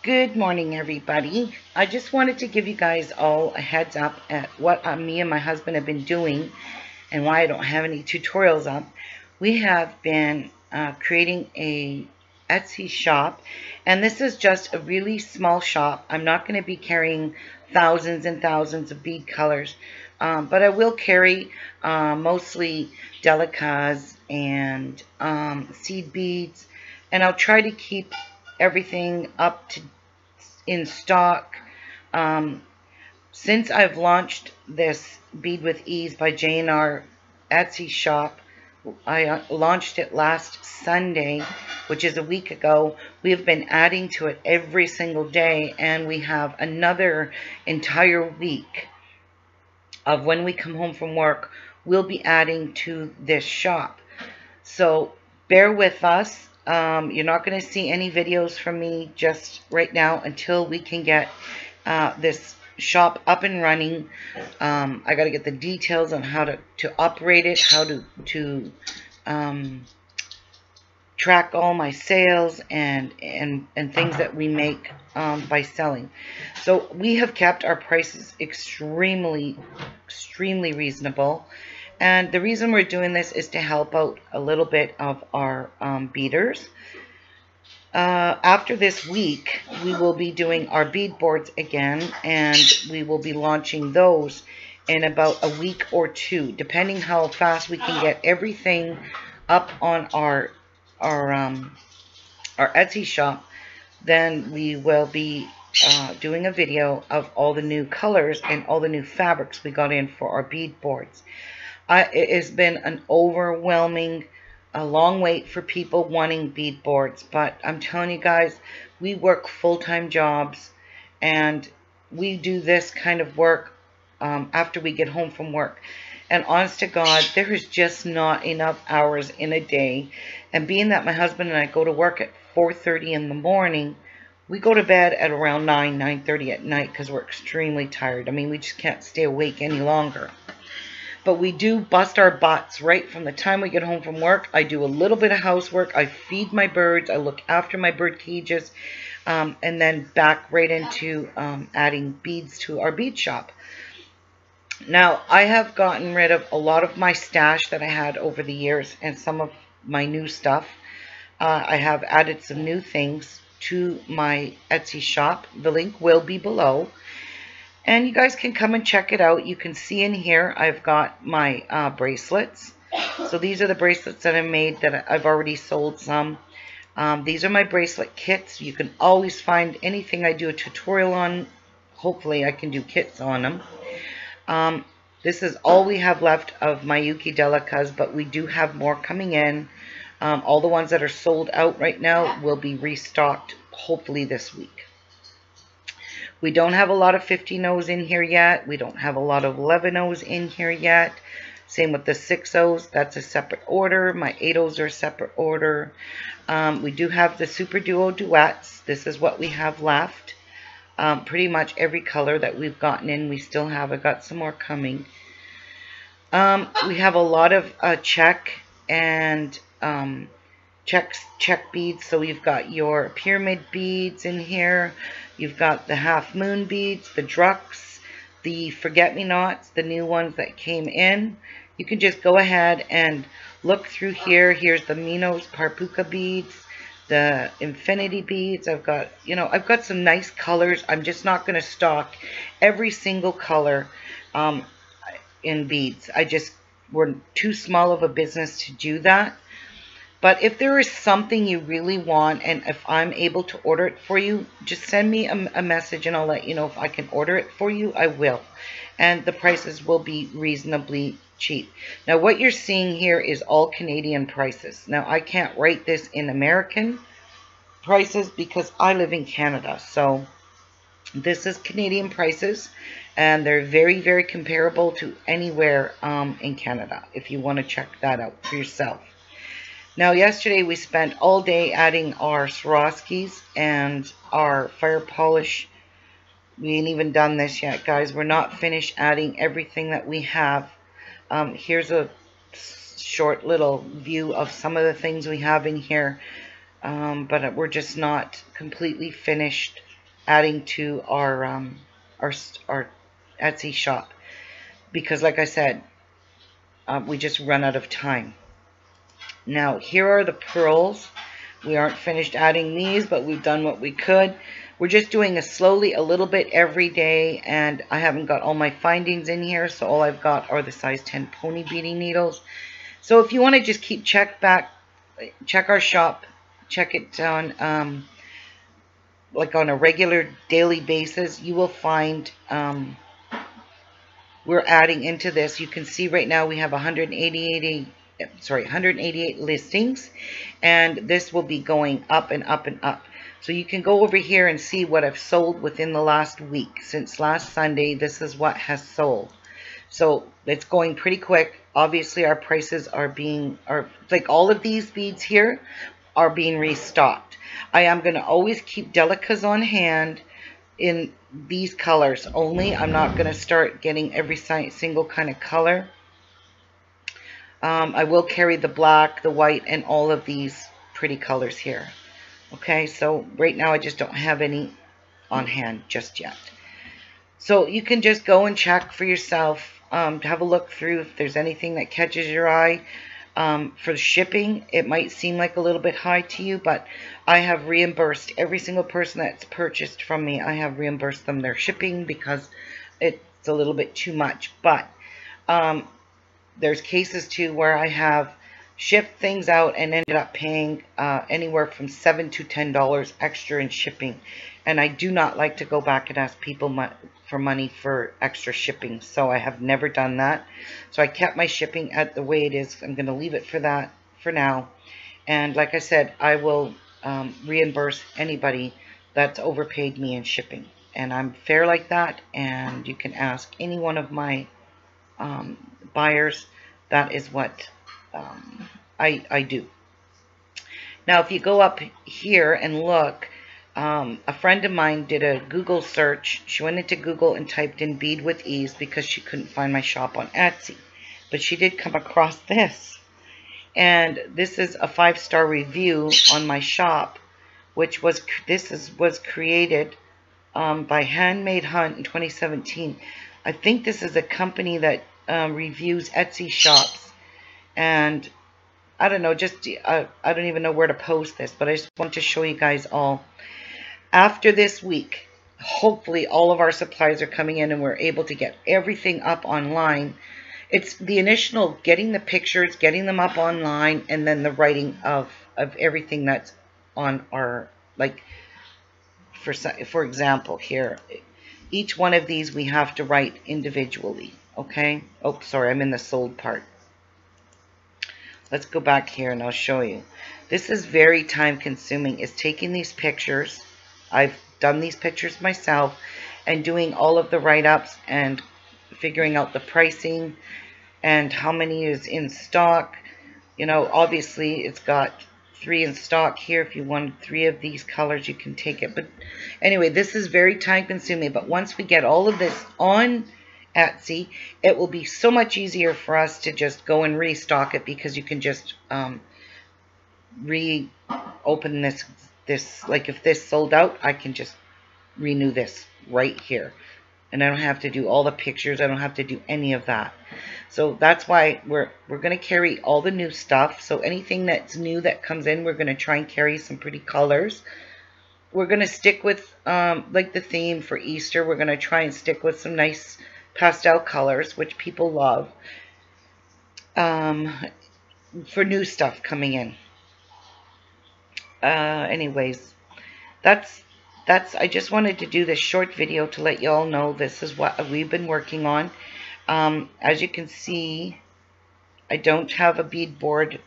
Good morning, everybody. I just wanted to give you guys all a heads up at what me and my husband have been doing and why I don't have any tutorials up. We have been creating a Etsy shop, and this is just a really small shop. I'm not going to be carrying thousands and thousands of bead colors, but I will carry mostly delicas and seed beads, and I'll try to keep everything up to in stock. Um, since I've launched this Bead with Ease by J&R Etsy shop, I launched it last Sunday, which is a week ago. We have been adding to it every single day, and we have another entire week of when we come home from work, we'll be adding to this shop. So bear with us. You're not going to see any videos from me just right now until we can get this shop up and running. I got to get the details on how to operate it, how to track all my sales and things that we make by selling. So we have kept our prices extremely reasonable. And the reason we're doing this is to help out a little bit of our beaders. After this week, we will be doing our bead boards again, and we will be launching those in about a week or two, depending how fast we can get everything up on our Etsy shop. Then we will be doing a video of all the new colors and all the new fabrics we got in for our bead boards. It has been an overwhelming, long wait for people wanting bead boards. But I'm telling you guys, we work full-time jobs, and we do this kind of work after we get home from work. And honest to God, there is just not enough hours in a day. And being that my husband and I go to work at 4:30 in the morning, we go to bed at around 9:30 at night because we're extremely tired. I mean, we just can't stay awake any longer. But we do bust our butts right from the time we get home from work. I do a little bit of housework. I feed my birds. I look after my bird cages. And then back right into adding beads to our bead shop. Now, I have gotten rid of a lot of my stash that I had over the years and some of my new stuff. I have added some new things to my Etsy shop. The link will be below. And you guys can come and check it out. You can see in here I've got my bracelets. So these are the bracelets that I made that I've already sold some. These are my bracelet kits. You can always find anything I do a tutorial on. Hopefully I can do kits on them. This is all we have left of my Yuki Delicas, but we do have more coming in. All the ones that are sold out right now will be restocked hopefully this week. We don't have a lot of 50-0s in here yet. We don't have a lot of 11-0s in here yet. Same with the 6-0s. That's a separate order. My 8-0s are a separate order. We do have the Super Duo Duets. This is what we have left. Pretty much every color that we've gotten in, we still have. I got some more coming. We have a lot of check and check beads. So you've got your pyramid beads in here. You've got the half moon beads, the Drux, the forget-me-nots, the new ones that came in. You can just go ahead and look through here. Here's the Minos Parpuka beads, the infinity beads. I've got some nice colors. I'm just not going to stock every single color in beads. We're too small of a business to do that. But if there is something you really want, and if I'm able to order it for you, just send me a message and I'll let you know if I can order it for you. I will. And the prices will be reasonably cheap. Now, what you're seeing here is all Canadian prices. Now, I can't rate this in American prices because I live in Canada. So this is Canadian prices, and they're very, very comparable to anywhere in Canada if you want to check that out for yourself. Now, yesterday we spent all day adding our Swarovskis and our fire polish. We ain't even done this yet, guys. We're not finished adding everything that we have. Here's a short little view of some of the things we have in here. But we're just not completely finished adding to our Etsy shop, because like I said, we just run out of time. Now here are the pearls. We aren't finished adding these, but we've done what we could. We're just doing slowly a little bit every day, and I haven't got all my findings in here, so all I've got are the size 10 pony beading needles. So if you want to just keep check our shop, check it on like on a regular daily basis, you will find we're adding into this. You can see right now we have 188 listings, and this will be going up and up and up. So you can go over here and see what I've sold within the last week. Since last Sunday, this is what has sold. So it's going pretty quick. Obviously our prices are like all of these beads here are being restocked. I am going to always keep delicas on hand in these colors only. I'm not going to start getting every single kind of color. I will carry the black, the white, and all of these pretty colors here. Okay, so right now I just don't have any on hand just yet. So you can just go and check for yourself, have a look through if there's anything that catches your eye. For the shipping, it might seem like a little bit high to you, but I have reimbursed every single person that's purchased from me. I have reimbursed them their shipping because it's a little bit too much. But there's cases too where I have shipped things out and ended up paying anywhere from $7 to $10 extra in shipping. And I do not like to go back and ask people for money for extra shipping. So I have never done that. So I kept my shipping at the way it is. I'm going to leave it for that for now. And like I said, I will reimburse anybody that's overpaid me in shipping. And I'm fair like that. And you can ask any one of my buyers. That is what I do. Now, if you go up here and look, a friend of mine did a Google search. She went into Google and typed in bead with ease because she couldn't find my shop on Etsy. But she did come across this. And this is a 5-star review on my shop, which was created by Handmade Hunt in 2017. I think this is a company that reviews Etsy shops. And I don't know, I don't even know where to post this, but I just want to show you guys all. After this week, hopefully all of our supplies are coming in and we're able to get everything up online. It's the initial getting the pictures, getting them up online, and then the writing of everything that's on our, like, for example, here, each one of these we have to write individually, okay? Oh, sorry, I'm in the sold part. Let's go back here and I'll show you. This is very time consuming. It's taking these pictures. I've done these pictures myself and doing all of the write-ups and figuring out the pricing and how many is in stock. You know, obviously it's got 3 in stock here. If you want 3 of these colors, you can take it. But anyway, this is very time consuming. But once we get all of this on Etsy, it will be so much easier for us to just go and restock it, because you can just reopen this, like if this sold out, I can just renew this right here, and I don't have to do all the pictures. I don't have to do any of that. So that's why we're going to carry all the new stuff. So anything that's new that comes in, we're going to try and carry some pretty colors. We're going to stick with like the theme for Easter. We're going to try and stick with some nice pastel colors, which people love, for new stuff coming in. Anyways, that's I just wanted to do this short video to let you all know this is what we've been working on. As you can see, I don't have a beadboard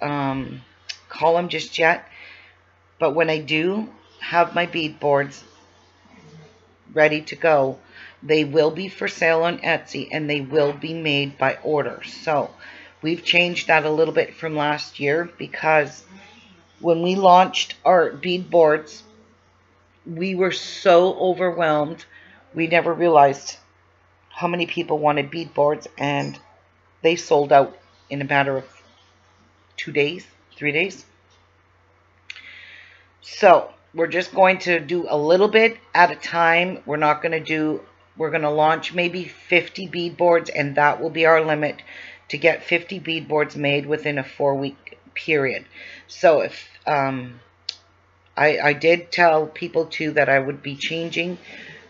column just yet, but when I do have my beadboards ready to go, they will be for sale on Etsy, and they will be made by order. So we've changed that a little bit from last year, because when we launched our beadboards, we were so overwhelmed. We never realized how many people wanted beadboards, and they sold out in a matter of 2 days, 3 days. So we're just going to do a little bit at a time. We're not going to do, we're going to launch maybe 50 beadboards, and that will be our limit to get 50 beadboards made within a 4-week period. So if I did tell people too that I would be changing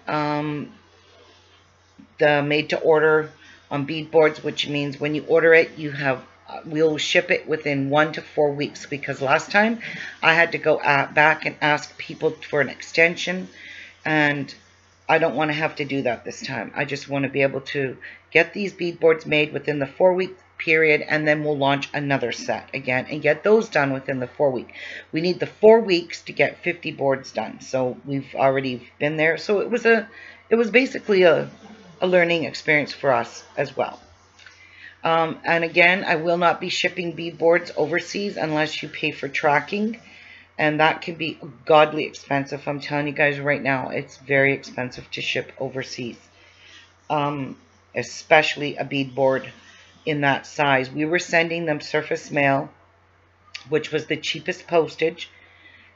the made to order on beadboards, which means when you order it, you have we'll ship it within 1 to 4 weeks, because last time I had to go back and ask people for an extension, and I don't want to have to do that this time. I just want to be able to get these beadboards made within the 4-week period, and then we'll launch another set again and get those done within the 4 week. We need the 4 weeks to get 50 boards done, so we've already been there. So it was basically a learning experience for us as well. And again, I will not be shipping beadboards overseas unless you pay for tracking, and that can be godly expensive. I'm telling you guys right now, it's very expensive to ship overseas, especially a beadboard in that size. We were sending them surface mail, which was the cheapest postage,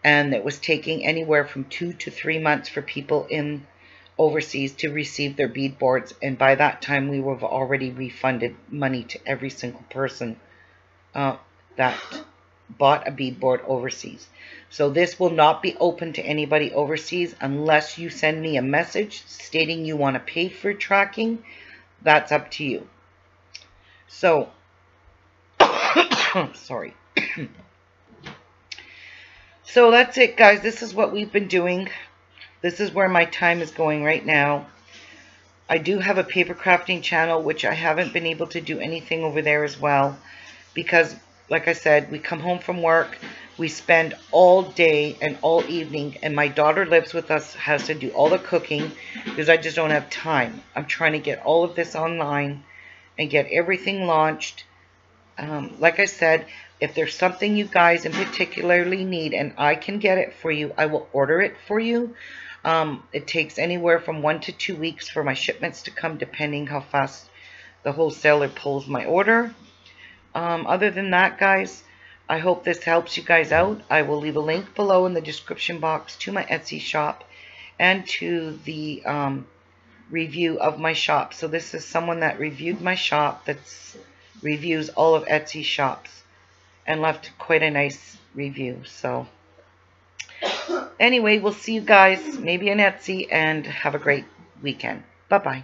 and it was taking anywhere from 2 to 3 months for people in overseas to receive their beadboards, and by that time we would have already refunded money to every single person that bought a beadboard overseas. So this will not be open to anybody overseas unless you send me a message stating you want to pay for tracking. That's up to you. So sorry. So that's it, guys. This is what we've been doing. This is where my time is going right now. I do have a paper crafting channel, which I haven't been able to do anything over there as well, because like I said, we come home from work, we spend all day and all evening, and my daughter lives with us, has to do all the cooking because I just don't have time. I'm trying to get all of this online and get everything launched. Like I said, if there's something you guys in particularly need and I can get it for you, I will order it for you. It takes anywhere from 1 to 2 weeks for my shipments to come, depending how fast the wholesaler pulls my order. Other than that, guys, I hope this helps you guys out. I will leave a link below in the description box to my Etsy shop and to the review of my shop. So this is someone that reviewed my shop, that's reviews all of Etsy shops, and left quite a nice review. So anyway, we'll see you guys maybe on Etsy, and have a great weekend. Bye-bye.